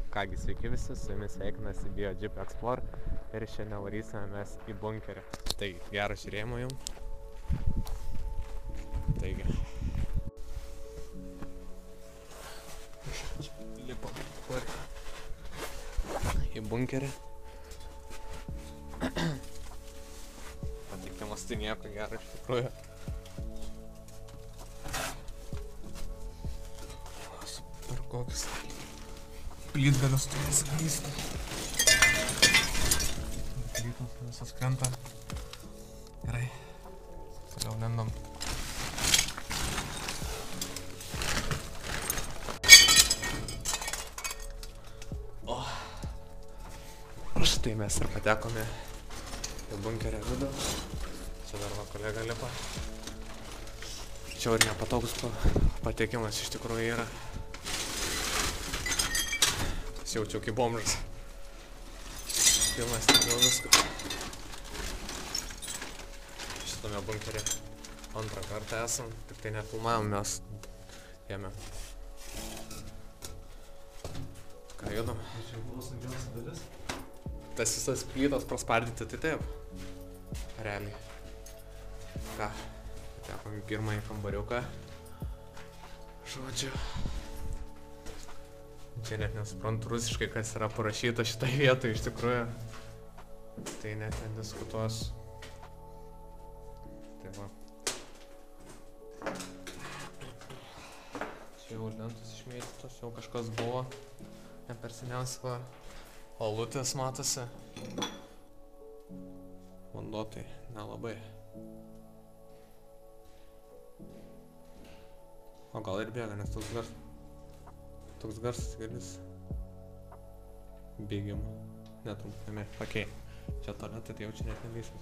Kągi, sveiki visi, su jumis sveikinasi Bio Jeep Explorer ir šiandien varysime mes į bunkerį. Tai gerą žiūrėjimą jums. Taigi. Lipam į bunkerį. Patikimas tai nieko gero iš tikrųjų. Super koks plytgalius turės lysti. Plytos visas krenta. Gerai. Toliau lendam. Štai mes ir patekome į bunkerio vidų. Čia dar va kolega lipa. Čia ir nepatogus patekimas iš tikrųjų yra. Jaučiau kaip bomžas. Pilnas tikrai visko. Šitame bunkerį antrą kartą esam, tik tai nefilmavom mes jame. Ką judam? Čia buvo sunkiausia dalis. Tas visas plytas praspardyti, tai taip. Realiai. Ką? Patekom į pirmąjį kambariuką. Žodžiu. Čia net nesuprantu rusiškai, kas yra parašyta šitai vietoj iš tikrųjų. Tai net nediskutuos. Tai va. Čia jau lentos išmėtytos, jau kažkas buvo. Ne per seniausiai va. Olutės matosi. Vanduo tai nelabai. O gal ir bėga, nes toks garsas girdis. Bėgimo. Netrumpame. Okei. Čia tualetai, tai jau čia net nevysim.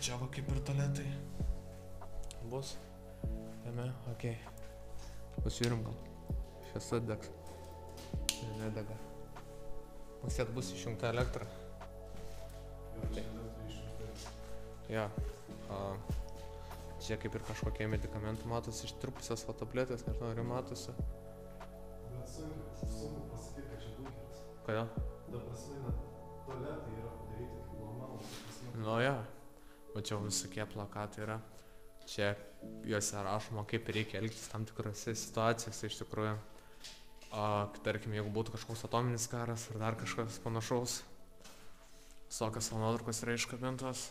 Čia va kaip ir tualetai. Bus. Jame, okei. Pasižiūrim gal. Šviesa degs. Nedega. Musėt bus išjungta elektra. Jo. Čia kaip ir kažkokie medikamentų matosi ištirpusios fotoplėtės, nežinau, ar matosi. Bet sunku pasakyti, kad čia bunkeris. Kodėl? Da prasme, tualetai yra padaryti kaip normalus. Nu jo. Va čia visokie plakatai yra. Čia juose rašoma, kaip reikia elgtis tam tikrose situacijose iš tikrųjų. Tarkim, jeigu būtų kažkoks atominis karas ar dar kažkas panašaus. Visokios nuotraukos yra iškabintos.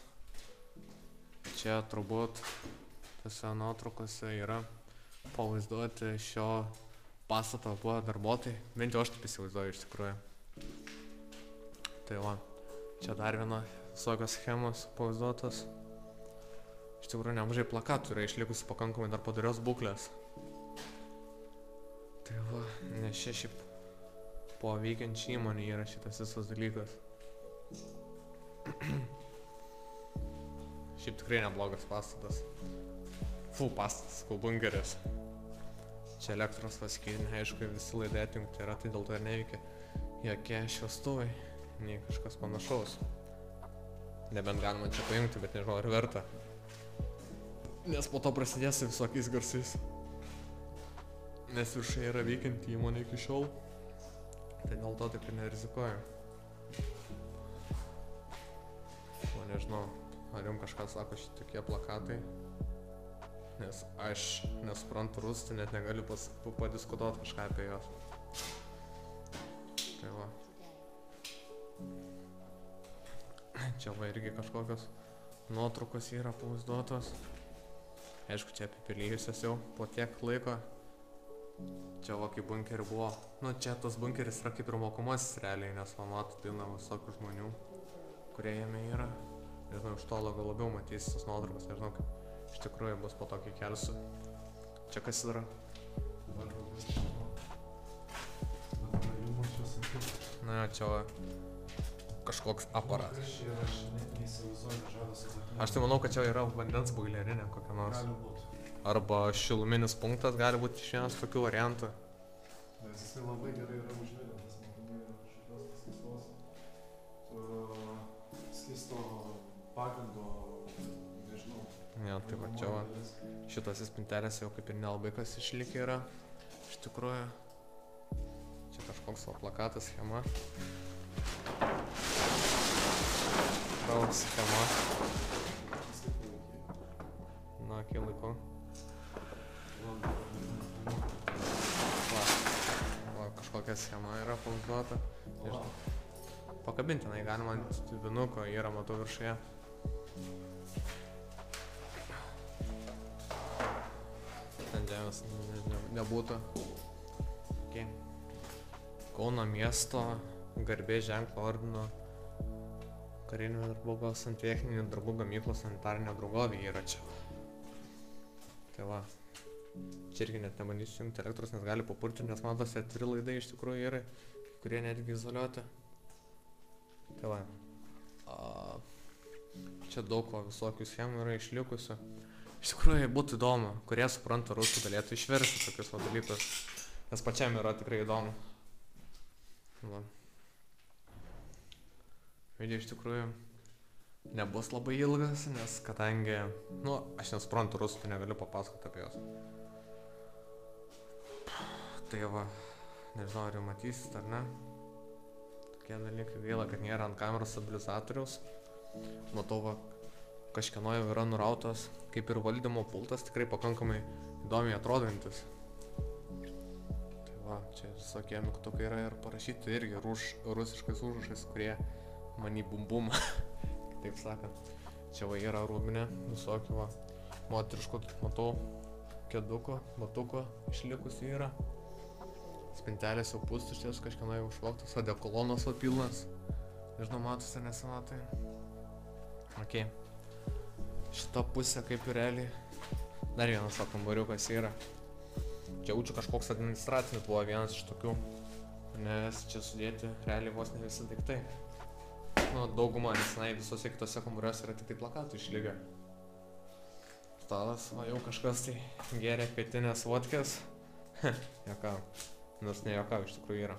Čia turbūt tose nuotraukose yra pavaizduoti šio pastato buvo darbuotojai. Bent jau aš taip įsivaizduoju iš tikrųjų. Tai va, čia dar viena visokios schemos pavaizduotos. Iš tikrųjų nemažai plakatų yra išlikusi pakankamai dar padarios būklės. Tai va, nes čia šiaip po veikiančią įmonę yra šitas visas dalykas. Šiaip tikrai neblogas pastatas. Pastatas, bunkeris. Čia elektros vaskyrinė, aišku, visi laidai atjungti yra, tai dėl to ir neveikia jokie šviestuvai, nei kažkas panašaus. Nebent galima čia pajungti, bet nežinau, ar verta. Nes po to prasidės visokiais garsais. Nes viršai yra veikianti įmonė iki šiol. Tai dėl to taip ir nerizikuoju. O nežinau, ar jums kažkas sako šitokie plakatai. Nes aš nesuprantu rusų, net negaliu padiskutuoti kažką apie juos. Tai va. Čia va irgi kažkokios nuotraukos yra pavaizduotos. Aišku, čia apipilijusios jau po tiek laiko. Čia va kaip bunkerį buvo. Nu, čia tas bunkeris yra kaip ir mokomasis realiai, nes man mato pilna visokių žmonių, kurie jame yra. Nežinau, iš tolo gal labiau matysi tas nuotraukas, nežinau, kaip iš tikrųjų bus po to, kai kelsiu. Čia kas yra? Na, čia va kažkoks aparatas. Aš tai manau, kad čia yra vandens boilerinė kokia nors. Arba šiluminis punktas gali būti iš vienas tokių variantų. Nes jisai labai gerai yra užvėlintas, matomai šitos skysto pagrindo, nežinau. Ja, tai va čia va. Šitas spintelės jau kaip ir nelabai kas išlikė yra. Iš tikrųjų. Čia kažkoks va plakatas, schema. Schema. Na, kiek laiko. Va, kažkokia schema yra pavaizduota. Pakabintinai galima ant vinuko, yra matau viršuje. Ant žemės nebūtų. Okay. Kauno miesto garbės ženklo ordino karinių darbų gal santechninių darbų gamyklos sanitarinio draugovė yra čia. Tai va. Čia irgi net nebandysiu jungti elektros, nes gali papurti, nes matosi atviri laidai iš tikrųjų yra, kurie netgi izoliuoti. Tai va. Čia daug visokių schemų yra išlikusių. Iš tikrųjų būtų įdomu, kurie supranta rusų galėtų išversti tokius dalykus, nes pačiam yra tikrai įdomu. Va. Video iš tikrųjų nebus labai ilgas, nes kadangi, aš nesuprantu rusų, tai negaliu papasakoti apie jos. Tai va, nežinau, ar jau matysit ar ne. Tokie dalykai, gaila, kad nėra ant kameros stabilizatoriaus. Matau, va, kažkieno jau yra nurautas, kaip ir valdymo pultas, tikrai pakankamai įdomiai atrodantis. Tai va, čia visokie mygtukai yra ir parašyti irgi rusiškais užrašais, kurie manį bum, taip sakant. Čia va yra rūbinė, visokių va, moteriškų, matau, kėduko, batuko išlikusi yra. Spintelės jau pustuštės, kažkieno jau užvoktas, odekolonas va pilnas. Nežinau, matosi, nesimatai. Ok. Šita pusė kaip ir realiai. Dar vienas kambariukas yra. Čia jaučiu kažkoks administracinis buvo vienas iš tokių. Nes čia sudėti realiai vos ne visi daiktai. Dauguma, nes visose kitose kambariuose yra tik tai plakatų išlikę. Stalas, va jau kažkas tai geria pietinės vodkės. Jokau. Nors ne jokau, iš tikrųjų yra.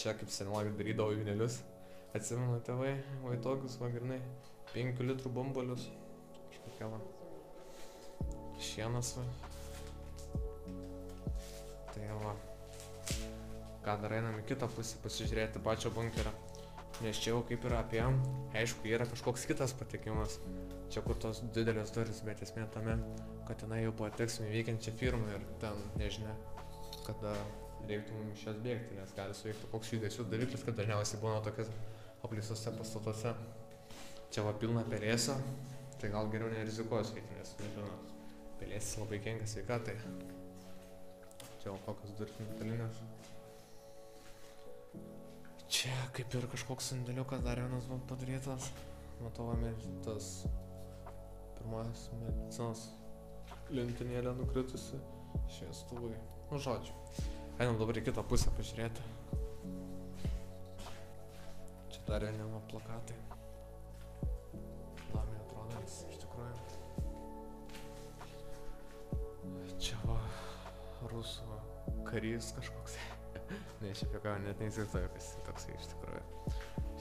Čia kaip senelai darydavo vinelius. Atsimenu tėvai, va į tokius, va grinai, 5 litrų bumbalius. Kažkokia va. Šienas va. Tai va. Ką dar einam į kitą pusę pasižiūrėti pačio bunkerio. Nes čia jau kaip yra apie, aišku, yra kažkoks kitas patekimas. Čia kur tos didelės durys, bet esmė tame, kad tenai jau pateksim į veikiančią firmą ir ten nežinia, kada reiktų mums iš jas bėgti, nes gali suveikti koks judesių dalykas, kad dažniausiai būna tokias apleistose pastatuose. Čia va pilna pelėsio, tai gal geriau nerizikuos eiti, nes nežinau, pelėsis labai kenkia sveikatai. Čia va kokios durys metalinės. Čia kaip ir kažkoks sandėliukas dar vienas buvo padarytas. Matau, tas pirmas medicinos lentynėlė nukritusi, šviestuvai. Žodžiu. Einam dabar į kitą pusę pažiūrėti. Čia dar vienama plakatai. Įdomiai atrodantis, iš tikrųjų. Čia va, rusų karys kažkoks. Ne, šiaip jau net neįsivaizduoju, kas toksai iš tikrųjų.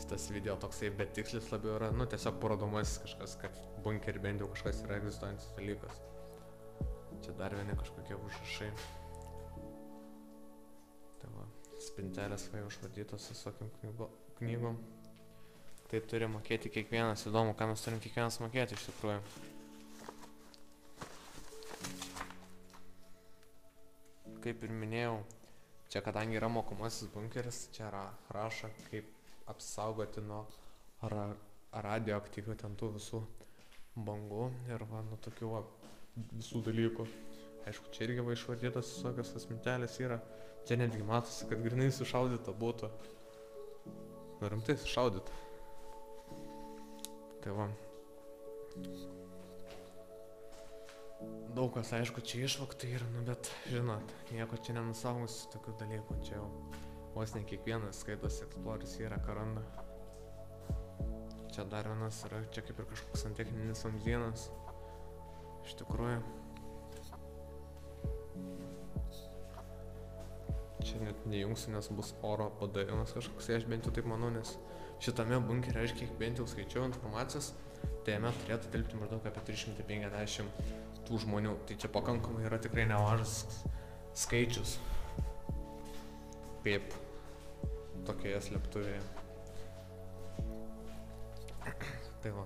Šitas video toksai betikslis labiau yra, tiesiog parodomasis kažkas, kad bunkerį bent jau kažkas yra egzistuojantis dalykas. Čia dar vieni kažkokie užrašai. Tai va, spintelės va jau užvardytos visokiam knygom. Tai turi mokėti kiekvienas, įdomu, ką mes turim kiekvienas mokėti iš tikrųjų. Kaip ir minėjau, čia kadangi yra mokomasis bunkeris, čia rašo, kaip apsaugoti nuo radioaktyvių ten tų visų bangų ir va, nuo tokių va, visų dalykų. Aišku, čia irgi va išvardytos visokios asmentelės yra. Čia netgi matosi, kad grinai sušaudyta būtų. Rimtai sušaudyta. Tai va. Daug kas, aišku, čia išvakta yra, bet, žinot, nieko čia nenusaugus tokių dalykų. Čia jau vos ne kiekvienas skaitos Exploris yra, ką randa. Čia dar vienas yra, čia kaip ir kažkoks santechninis vamzdynas. Iš tikrųjų. Čia net nejungsiu, nes bus oro padavimas kažkoks, aš bent jau taip manau, nes šitame bunkeryje, aš kiek bent jau skaičiau informacijos, tai jame turėtų tilpti maždaug apie 350 tų žmonių. Tai čia pakankamai yra tikrai nemažas skaičius. Kaip tokioje slėptuvėje. Tai va,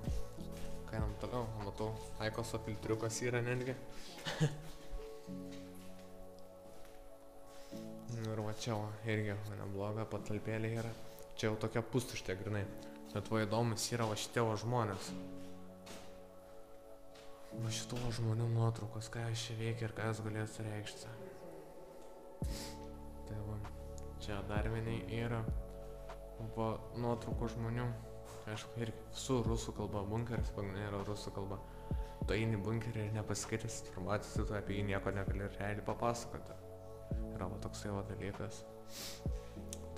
ką jam toliau, matau, Aikoso filtriukas yra netgi. Ir va čia va, irgi nebloga patalpėlė yra. Čia jau tokia pustuštė grinai. Bet va įdomus yra va šitie va žmonės. Va šitų va žmonių nuotraukos, ką aš čia veikia ir ką jos galės reikšti. Tai va, čia dar vieni yra va nuotraukų žmonių. Aišku, irgi su rusų kalba, bunkeris pagrindinė yra rusų kalba. Tu eini bunkerį ir nepasikeitęs informacijos, tu apie jį nieko negali realiai papasakoti. Yra va toksai va dalykas.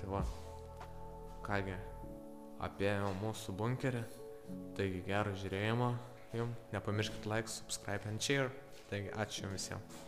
Tai va, kągi, apie mūsų bunkerį. Taigi gero žiūrėjimo jums, nepamirškit like, subscribe and share. Taigi ačiū jums visiems.